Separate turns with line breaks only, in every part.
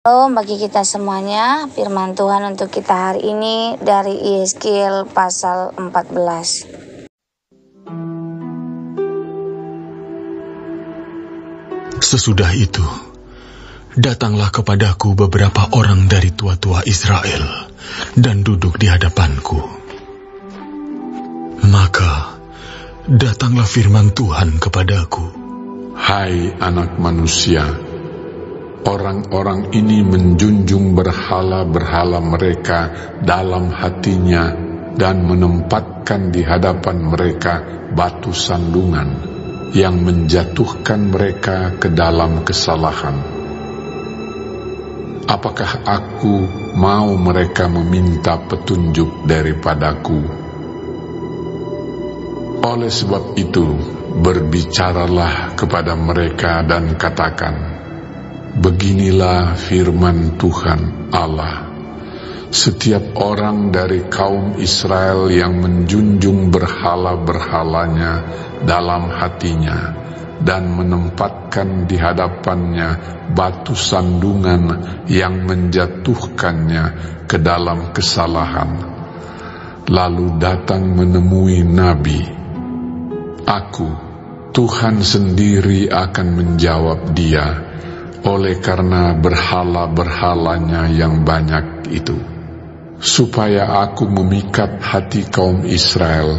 Shalom bagi kita semuanya. Firman Tuhan untuk kita hari ini dari Yeskil pasal 14.
Sesudah itu, datanglah kepadaku beberapa orang dari tua-tua Israel dan duduk di hadapanku. Maka datanglah firman Tuhan kepadaku.
Hai anak manusia, orang-orang ini menjunjung berhala-berhala mereka dalam hatinya dan menempatkan di hadapan mereka batu sandungan yang menjatuhkan mereka ke dalam kesalahan. Apakah aku mau mereka meminta petunjuk daripadaku? Oleh sebab itu, berbicaralah kepada mereka dan katakan, beginilah firman Tuhan Allah. Setiap orang dari kaum Israel yang menjunjung berhala-berhalanya dalam hatinya dan menempatkan di hadapannya batu sandungan yang menjatuhkannya ke dalam kesalahan, lalu datang menemui Nabi, aku, Tuhan sendiri akan menjawab dia, oleh karena berhala-berhalanya yang banyak itu, supaya aku memikat hati kaum Israel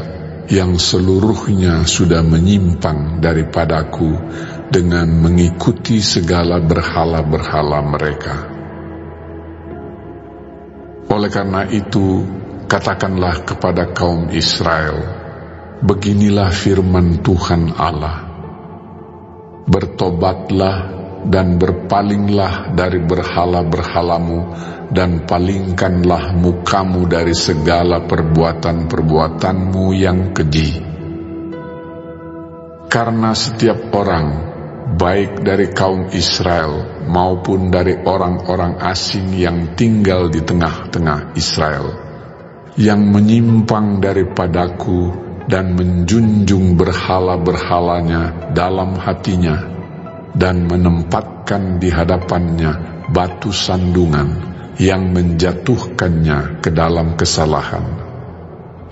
yang seluruhnya sudah menyimpang daripadaku dengan mengikuti segala berhala-berhala mereka. Oleh karena itu, katakanlah kepada kaum Israel, beginilah firman Tuhan Allah, bertobatlah dan berpalinglah dari berhala-berhalamu, dan palingkanlah mukamu dari segala perbuatan-perbuatanmu yang keji. Karena setiap orang, baik dari kaum Israel maupun dari orang-orang asing yang tinggal di tengah-tengah Israel, yang menyimpang daripadaku dan menjunjung berhala-berhalanya dalam hatinya, dan menempatkan di hadapannya batu sandungan yang menjatuhkannya ke dalam kesalahan,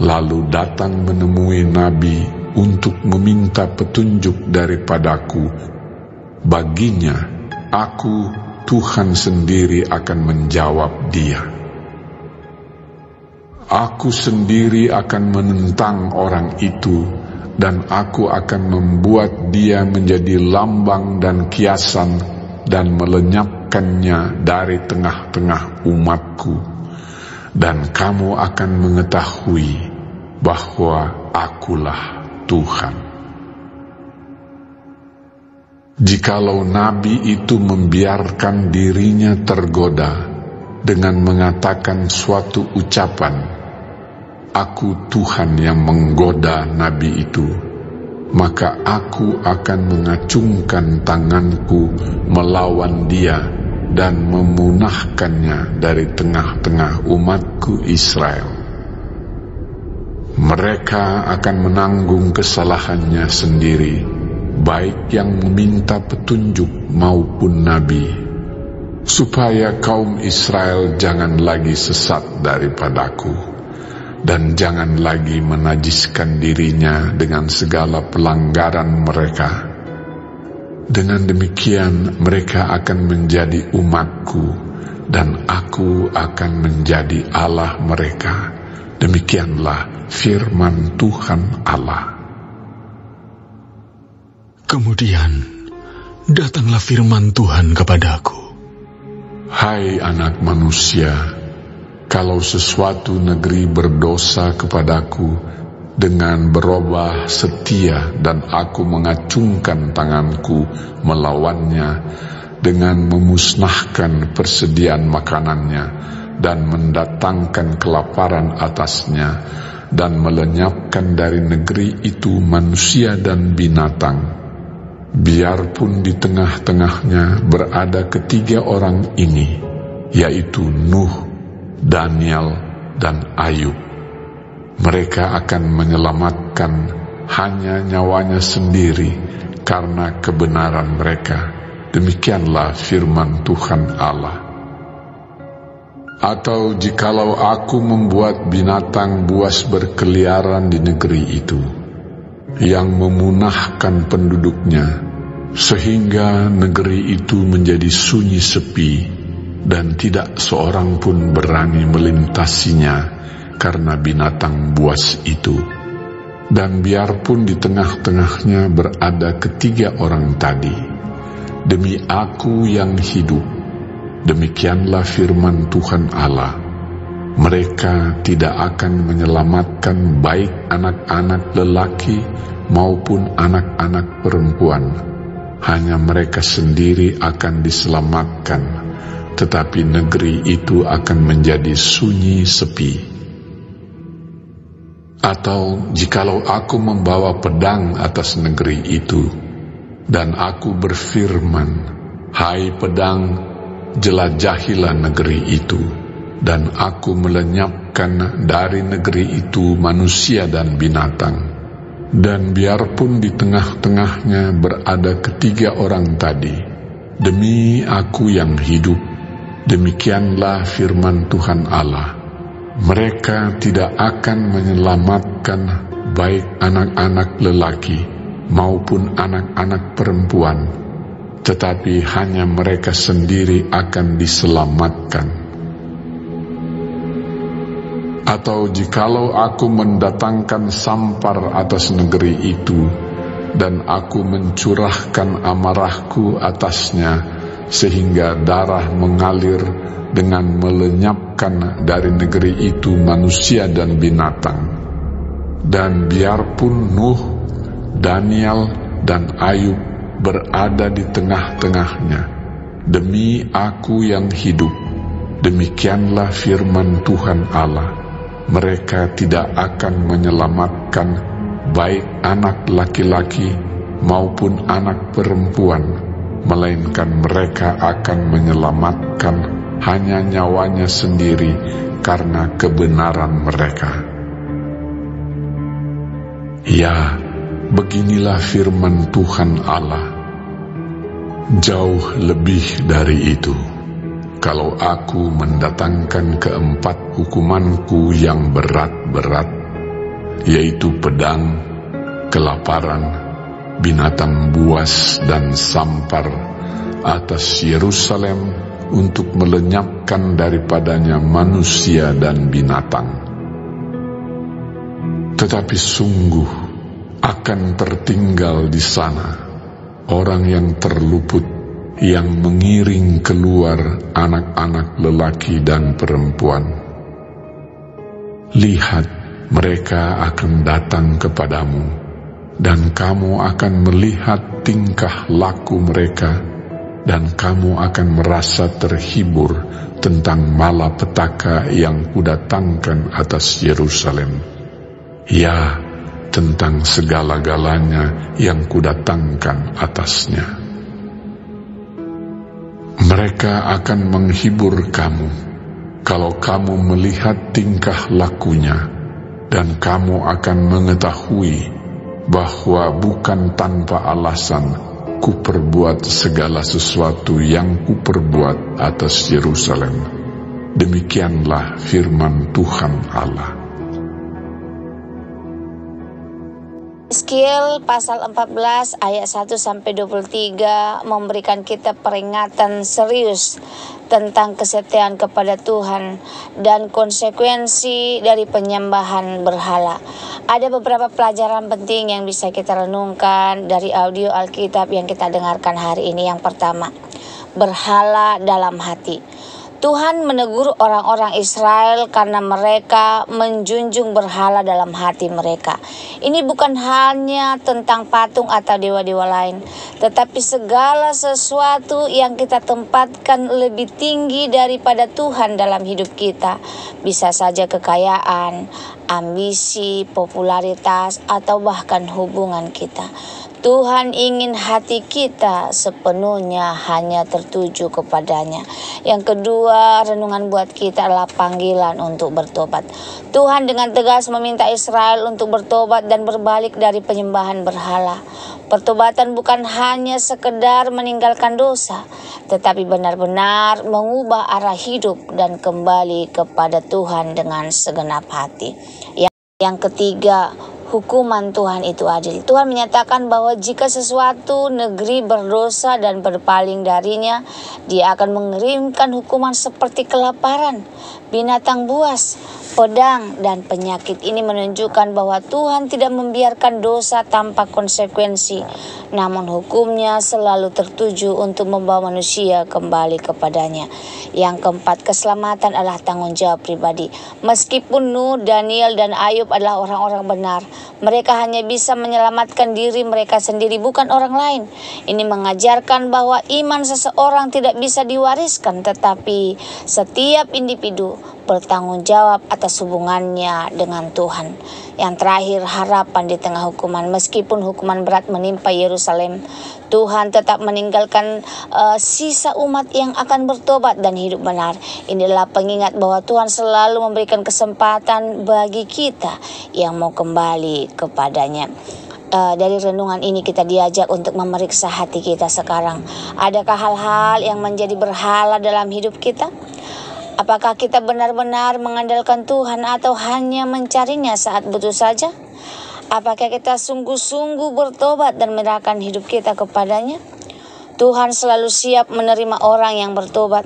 lalu datang menemui Nabi untuk meminta petunjuk daripadaku, baginya aku, Tuhan sendiri akan menjawab dia. Aku sendiri akan menentang orang itu, dan aku akan membuat dia menjadi lambang dan kiasan dan melenyapkannya dari tengah-tengah umatku, dan kamu akan mengetahui bahwa akulah Tuhan. Jikalau nabi itu membiarkan dirinya tergoda dengan mengatakan suatu ucapan, aku Tuhan yang menggoda nabi itu, maka aku akan mengacungkan tanganku melawan dia dan memunahkannya dari tengah-tengah umatku Israel. Mereka akan menanggung kesalahannya sendiri, baik yang meminta petunjuk maupun nabi, supaya kaum Israel jangan lagi sesat daripadaku, dan jangan lagi menajiskan dirinya dengan segala pelanggaran mereka. Dengan demikian mereka akan menjadi umatku, dan aku akan menjadi Allah mereka. Demikianlah firman Tuhan Allah.
Kemudian datanglah firman Tuhan kepadaku.
Hai anak manusia, kalau sesuatu negeri berdosa kepadaku dengan berubah setia, dan aku mengacungkan tanganku melawannya dengan memusnahkan persediaan makanannya dan mendatangkan kelaparan atasnya, dan melenyapkan dari negeri itu manusia dan binatang, biarpun di tengah-tengahnya berada ketiga orang ini, yaitu Nuh, Daniel, dan Ayub, mereka akan menyelamatkan hanya nyawanya sendiri karena kebenaran mereka. Demikianlah firman Tuhan Allah. Atau jikalau aku membuat binatang buas berkeliaran di negeri itu, yang memunahkan penduduknya, sehingga negeri itu menjadi sunyi sepi, dan tidak seorang pun berani melintasinya karena binatang buas itu. Dan biarpun di tengah-tengahnya berada ketiga orang tadi, demi aku yang hidup, demikianlah firman Tuhan Allah, mereka tidak akan menyelamatkan baik anak-anak lelaki maupun anak-anak perempuan. Hanya mereka sendiri akan diselamatkan, tetapi negeri itu akan menjadi sunyi sepi. Atau jikalau aku membawa pedang atas negeri itu, dan aku berfirman, hai pedang, jelajahilah negeri itu, dan aku melenyapkan dari negeri itu manusia dan binatang. Dan biarpun di tengah-tengahnya berada ketiga orang tadi, demi aku yang hidup, demikianlah firman Tuhan Allah, mereka tidak akan menyelamatkan baik anak-anak lelaki maupun anak-anak perempuan, tetapi hanya mereka sendiri akan diselamatkan. Atau jikalau aku mendatangkan sampar atas negeri itu, dan aku mencurahkan amarahku atasnya, sehingga darah mengalir dengan melenyapkan dari negeri itu manusia dan binatang. Dan biarpun Nuh, Daniel, dan Ayub berada di tengah-tengahnya, demi aku yang hidup, demikianlah firman Tuhan Allah, mereka tidak akan menyelamatkan baik anak laki-laki maupun anak perempuan, melainkan mereka akan menyelamatkan hanya nyawanya sendiri karena kebenaran mereka. Ya, beginilah firman Tuhan Allah, jauh lebih dari itu. Kalau aku mendatangkan keempat hukumanku yang berat-berat, yaitu pedang, kelaparan, binatang buas, dan sampar atas Yerusalem untuk melenyapkan daripadanya manusia dan binatang. Tetapi sungguh akan tertinggal di sana orang yang terluput, yang mengiring keluar anak-anak lelaki dan perempuan. Lihat, mereka akan datang kepadamu, dan kamu akan melihat tingkah laku mereka, dan kamu akan merasa terhibur tentang malapetaka yang kudatangkan atas Yerusalem. Ya, tentang segala-galanya yang kudatangkan atasnya. Mereka akan menghibur kamu kalau kamu melihat tingkah lakunya, dan kamu akan mengetahui bahwa bukan tanpa alasan kuperbuat segala sesuatu yang kuperbuat atas Yerusalem. Demikianlah firman Tuhan Allah.
Yeskiel pasal 14 ayat 1-23 memberikan kita peringatan serius tentang kesetiaan kepada Tuhan dan konsekuensi dari penyembahan berhala. Ada beberapa pelajaran penting yang bisa kita renungkan dari audio Alkitab yang kita dengarkan hari ini. Yang pertama, berhala dalam hati. Tuhan menegur orang-orang Israel karena mereka menjunjung berhala dalam hati mereka. Ini bukan hanya tentang patung atau dewa-dewa lain, tetapi segala sesuatu yang kita tempatkan lebih tinggi daripada Tuhan dalam hidup kita. Bisa saja kekayaan, ambisi, popularitas, atau bahkan hubungan kita. Tuhan ingin hati kita sepenuhnya hanya tertuju kepadanya. Yang kedua, renungan buat kita adalah panggilan untuk bertobat. Tuhan dengan tegas meminta Israel untuk bertobat dan berbalik dari penyembahan berhala. Pertobatan bukan hanya sekedar meninggalkan dosa, tetapi benar-benar mengubah arah hidup dan kembali kepada Tuhan dengan segenap hati. Yang ketiga, hukuman Tuhan itu adil. Tuhan menyatakan bahwa jika sesuatu negeri berdosa dan berpaling darinya, Dia akan mengirimkan hukuman seperti kelaparan, binatang buas, pedang, dan penyakit. Ini menunjukkan bahwa Tuhan tidak membiarkan dosa tanpa konsekuensi, namun hukumnya selalu tertuju untuk membawa manusia kembali kepadanya. Yang keempat, keselamatan adalah tanggung jawab pribadi. Meskipun Nuh, Daniel, dan Ayub adalah orang-orang benar, mereka hanya bisa menyelamatkan diri mereka sendiri, bukan orang lain. Ini mengajarkan bahwa iman seseorang tidak bisa diwariskan, tetapi setiap individu bertanggung jawab atas hubungannya dengan Tuhan. Yang terakhir, harapan di tengah hukuman. Meskipun hukuman berat menimpa Yerusalem, Tuhan tetap meninggalkan sisa umat yang akan bertobat dan hidup benar. Inilah pengingat bahwa Tuhan selalu memberikan kesempatan bagi kita yang mau kembali kepadanya. Dari renungan ini kita diajak untuk memeriksa hati kita sekarang. Adakah hal-hal yang menjadi berhala dalam hidup kita? Apakah kita benar-benar mengandalkan Tuhan atau hanya mencarinya saat butuh saja? Apakah kita sungguh-sungguh bertobat dan menyerahkan hidup kita kepadanya? Tuhan selalu siap menerima orang yang bertobat.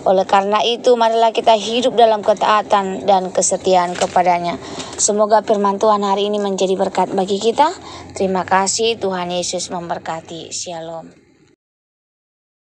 Oleh karena itu, marilah kita hidup dalam ketaatan dan kesetiaan kepadanya. Semoga firman Tuhan hari ini menjadi berkat bagi kita. Terima kasih, Tuhan Yesus memberkati. Shalom.